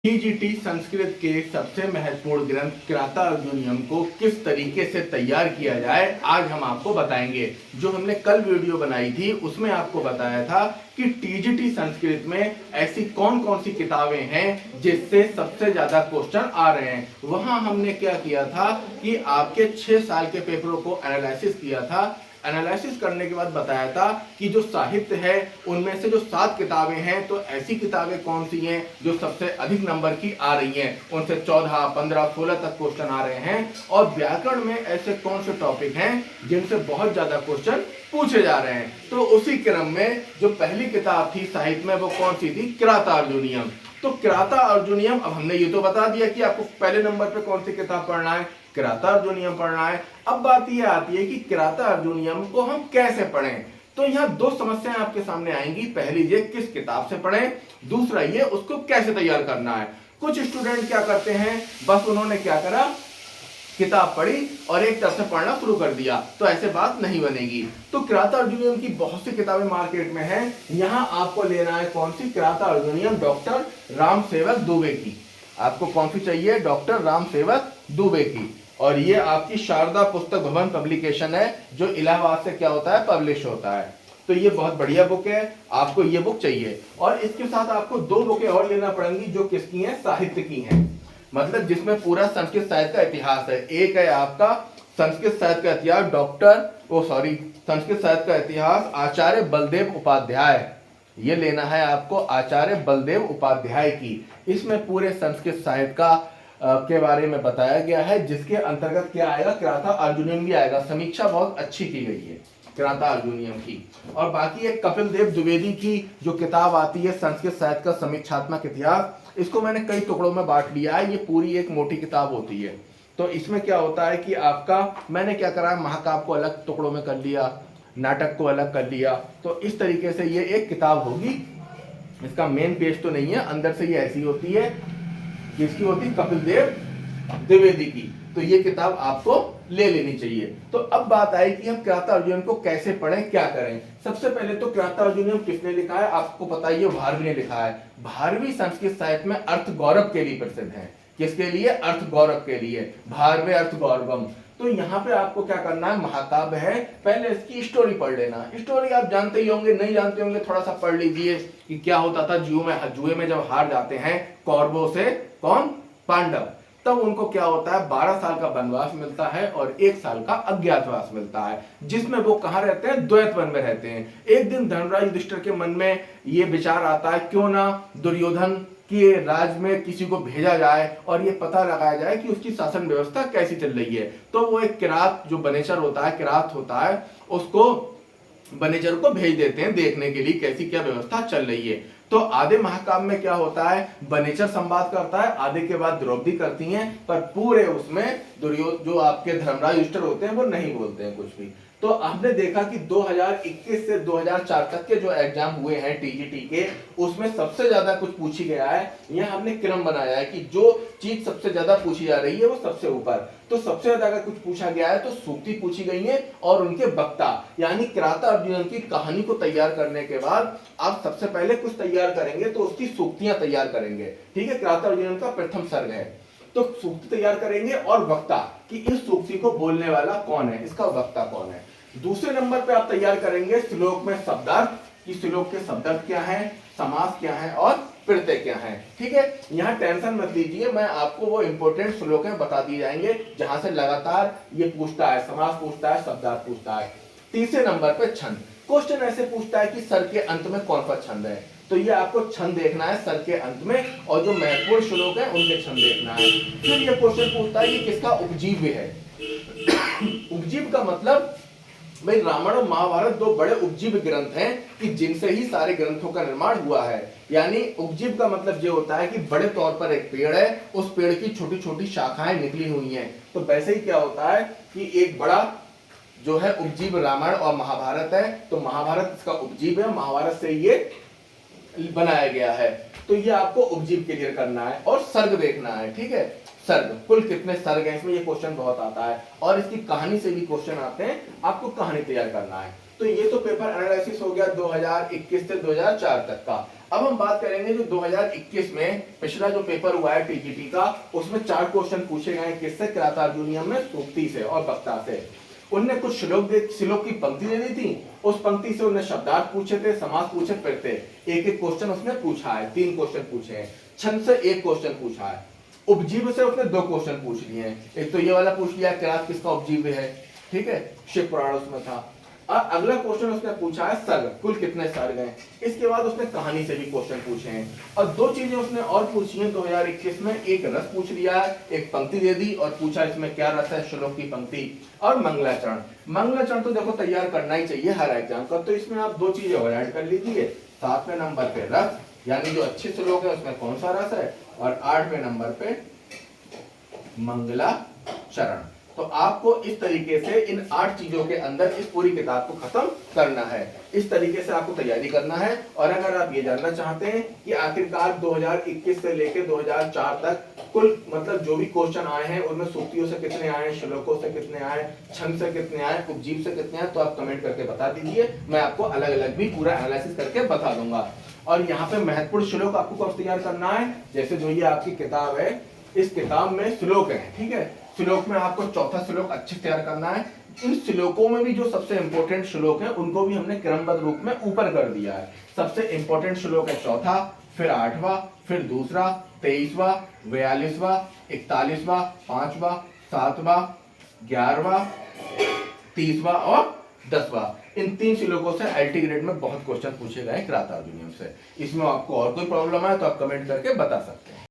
TGT Sanskrit के सबसे महत्वपूर्ण ग्रंथ किराता अर्जुनीयम को किस तरीके से तैयार किया जाए आज हम आपको बताएंगे। जो हमने कल वीडियो बनाई थी उसमें आपको बताया था कि टीजीटी संस्कृत में ऐसी कौन कौन सी किताबें हैं जिससे सबसे ज्यादा क्वेश्चन आ रहे हैं। वहां हमने क्या किया था कि आपके 6 साल के पेपरों को एनालिसिस किया था। एनालिसिस करने के बाद बताया था कि जो साहित्य है उनमें से जो 7 किताबें हैं तो ऐसी किताबें कौन सी हैं जो सबसे अधिक नंबर की आ रही हैं, उनसे 14, 15, 16 तक क्वेश्चन आ रहे हैं। और व्याकरण में ऐसे कौन से टॉपिक हैं जिनसे बहुत ज्यादा क्वेश्चन पूछे जा रहे हैं। तो उसी क्रम में जो पहली किताब थी साहित्य में वो कौन सी थी, किराता अर्जुनीयम। तो किराता अर्जुनीयम, अब हमने ये तो बता दिया कि आपको पहले नंबर पे कौन सी किताब पढ़ना है, किराता अर्जुनीयम पढ़ना है। अब बात यह आती है कि किराता अर्जुनीयम को हम कैसे पढ़ें। तो यहाँ 2 समस्याएं आपके सामने आएंगी। पहली ये किस किताब से पढ़ें, दूसरा ये उसको कैसे तैयार करना है। कुछ स्टूडेंट क्या करते हैं, बस उन्होंने क्या करा, किताब पढ़ी और एक तरफ से पढ़ना शुरू कर दिया, तो ऐसे बात नहीं बनेगी। तो किराता अर्जुनीयम की बहुत सी किताबें मार्केट में हैं। यहाँ आपको लेना है कौन सी, किराता अर्जुनीयम डॉक्टर रामसेवक दुबे की। आपको कौन सी चाहिए, डॉक्टर रामसेवक दुबे की। और ये आपकी शारदा पुस्तक भवन पब्लिकेशन है जो इलाहाबाद से क्या होता है, पब्लिश होता है। तो ये बहुत बढ़िया बुक है, आपको ये बुक चाहिए। और इसके साथ आपको 2 बुकें और लेना पड़ेंगी जो किसकी हैं, साहित्य की हैं, मतलब जिसमें पूरा संस्कृत साहित्य का इतिहास है। एक है आपका संस्कृत साहित्य का इतिहास संस्कृत साहित्य का इतिहास आचार्य बलदेव उपाध्याय, ये लेना है आपको, आचार्य बलदेव उपाध्याय की। इसमें पूरे संस्कृत साहित्य का के बारे में बताया गया है, जिसके अंतर्गत क्या आएगा, किराता अर्जुनीयम भी आएगा। समीक्षा बहुत अच्छी की गई है किराता अर्जुनीयम की। और बाकी एक कपिल देव द्विवेदी की जो किताब आती है संस्कृत साहित्य का समीक्षात्मक इतिहास, इसको मैंने कई टुकड़ों में बांट लिया है। ये पूरी एक मोटी किताब होती है। तो इसमें क्या होता है कि आपका, मैंने क्या करा, महाकाव्य को अलग टुकड़ों में कर लिया, नाटक को अलग कर लिया। तो इस तरीके से ये एक किताब होगी। इसका मेन पेज तो नहीं है, अंदर से ये ऐसी होती है, किसकी होती है, कपिल देव द्विवेदी की। तो ये किताब आपको ले लेनी चाहिए। तो अब बात आई कि हम किराता अर्जुनीयम को कैसे पढ़ें, क्या करें। सबसे पहले तो किराता अर्जुनीयम किसने लिखा है, आपको पता ही है, भारवी ने लिखा है। भारवी संस्कृत साहित्य में अर्थ गौरव के लिए प्रसिद्ध है। किसके लिए, अर्थ गौरव के लिए, भारवे अर्थ गौरवम। तो यहाँ पे आपको क्या करना है, महाकाव्य है, पहले इसकी स्टोरी पढ़ लेना। स्टोरी आप जानते ही होंगे, नहीं जानते होंगे थोड़ा सा पढ़ लीजिए कि क्या होता था जुए में जब हार जाते हैं कौरवों से, कौन, पांडव, तब उनको क्या होता है, 12 साल का वनवास मिलता है और 1 साल का अज्ञातवास मिलता है, जिसमें वो कहाँ रहते हैं, द्वैत वन में रहते हैं। एक दिन धर्मराज युधिष्ठिर के मन में ये विचार आता है, क्यों ना दुर्योधन कि राज में किसी को भेजा जाए और ये पता लगाया जाए कि उसकी शासन व्यवस्था कैसी चल रही है। तो वो एक किरात, जो बनेचर होता है, किरात होता है, उसको बनेचर को भेज देते हैं देखने के लिए कैसी क्या व्यवस्था चल रही है। तो आधे महाकाव्य में क्या होता है, बनेचर संवाद करता है, आधे के बाद द्रौपदी करती हैं, पर पूरे उसमें जो आपके धर्मराज युधिष्ठिर होते हैं वो नहीं बोलते हैं कुछ भी। तो आपने देखा कि 2021 से 2004 तक के जो एग्जाम हुए हैं टीजीटी के, उसमें सबसे ज्यादा कुछ पूछी गया है। यहाँ हमने क्रम बनाया है कि जो चीज सबसे ज्यादा पूछी जा रही है वो सबसे ऊपर। तो सबसे ज्यादा अगर कुछ पूछा गया है तो सूक्ति पूछी गई है और उनके वक्ता, यानी किराता अर्जुनीयम की कहानी को तैयार करने के बाद आप सबसे पहले कुछ तैयार करेंगे तो उसकी सूक्तियां तैयार करेंगे। ठीक है, किराता अर्जुनीयम का प्रथम सर्ग है, तो सूक्ति तैयार करेंगे और वक्ता कि इस सूक्ति को बोलने वाला कौन है, इसका वक्ता कौन है। दूसरे नंबर पे आप तैयार करेंगे श्लोक में शब्दार्थ, कि श्लोक के शब्दार्थ क्या है, समास क्या है और प्रत्यय क्या है। ठीक है, यहाँ टेंशन मत लीजिए, मैं आपको वो इंपॉर्टेंट श्लोक है बता दिए जाएंगे जहां से लगातार ये पूछता है, समास पूछता है, शब्दार्थ पूछता है। तीसरे नंबर पे छंद, क्वेश्चन ऐसे पूछता है कि सर के अंत में कौन सा छंद है, तो ये आपको छंद देखना है सर के अंत में, और जो महत्वपूर्ण श्लोक है उनके छंद देखना है। फिर ये क्वेश्चन पूछता है ये किसका उपजीव्य है। उपजीव्य का मतलब, भाई रामायण और महाभारत 2 बड़े उपजीव्य ग्रंथ हैं कि जिनसे ही सारे ग्रंथों का निर्माण हुआ है। यानी उपजीव्य का मतलब ये होता है कि बड़े तौर पर एक पेड़ है, उस पेड़ की छोटी छोटी शाखाएं निकली हुई हैं। तो वैसे ही क्या होता है कि एक बड़ा जो है उपजीव्य रामायण और महाभारत है, तो महाभारत इसका उपजीव्य है, महाभारत से ये बनाया गया है। तो ये आपको उपजीव क्लियर करना है और सर्ग देखना है। ठीक है, सर्ग, कुल कितने सर्ग हैं इसमें, ये क्वेश्चन बहुत आता है और इसकी कहानी से भी क्वेश्चन आते हैं, आपको कहानी तैयार करना है। तो ये तो पेपर एनालिसिस हो गया 2021 से 2004 तक का। अब हम बात करेंगे जो 2021 में पिछला जो पेपर हुआ है टीजीटी का, उसमें 4 क्वेश्चन पूछे गए हैं। किससे? कृता अर्जुनीयम में सूक्ति से और वक्ता से। उनने कुछ श्लोक की पंक्ति दे दी थी, उस पंक्ति से उन्हें शब्दार्थ पूछे थे, समास पूछे फिर थे। एक एक क्वेश्चन उसने पूछा है, 3 क्वेश्चन पूछे हैं। छंद से 1 क्वेश्चन पूछा है। उपजीव से उसने 2 क्वेश्चन पूछ लिए हैं। एक तो ये वाला पूछ लिया क्रात किसका उपजीव है, ठीक है, शिव पुराण उसमें था। और अगला क्वेश्चन उसने पूछा है सर्ग, कुल कितने सर्ग हैं। इसके बाद उसने कहानी से भी क्वेश्चन पूछे हैं। और 2 चीजें उसने और पूछी हैं 2021 में। एक रस पूछ लिया है, एक पंक्ति दे दी और पूछा इसमें क्या रस है, श्लोक की पंक्ति और मंगलाचरण। मंगलाचरण तो देखो तैयार करना ही चाहिए हर एग्जाम का, तो इसमें आप 2 चीजें और ऐड कर लीजिए। 7वें नंबर पे रस, यानी जो अच्छे श्लोक है उसमें कौन सा रस है, और 8वें नंबर पे मंगलाचरण। तो आपको इस तरीके से इन 8 चीजों के अंदर इस पूरी किताब को खत्म करना है। इस तरीके से आपको तैयारी करना है। और अगर आप ये जानना चाहते हैं कि आखिरकार 2021 से लेकर 2004 तक कुल मतलब जो भी क्वेश्चन आए हैं उनमें सूक्तियों से कितने आए, श्लोकों से कितने आए, छंद से कितने आए, उपजीव से कितने आए, तो आप कमेंट करके बता दीजिए। मैं आपको अलग अलग भी पूरा एनालिसिस करके बता दूंगा। और यहाँ पे महत्वपूर्ण श्लोक आपको कब तैयार करना है, जैसे जो ये आपकी किताब है, इस किताब में श्लोक है, ठीक है। श्लोक में आपको 4था श्लोक अच्छे से तैयार करना है। इन श्लोकों में भी जो सबसे इंपॉर्टेंट श्लोक है उनको भी हमने क्रमबद्ध रूप में ऊपर कर दिया है। सबसे इंपॉर्टेंट श्लोक है 4था, फिर 8वां, फिर दूसरा, 23वां, 42वां, 41वां, 5वां, 7वां, 11वां, 30वां और 10वां। इन 3 श्लोकों से एलटी ग्रेड में बहुत क्वेश्चन पूछे गए कृता अर्जुनीयम से। इसमें आपको और कोई प्रॉब्लम है तो आप कमेंट करके बता सकते हैं।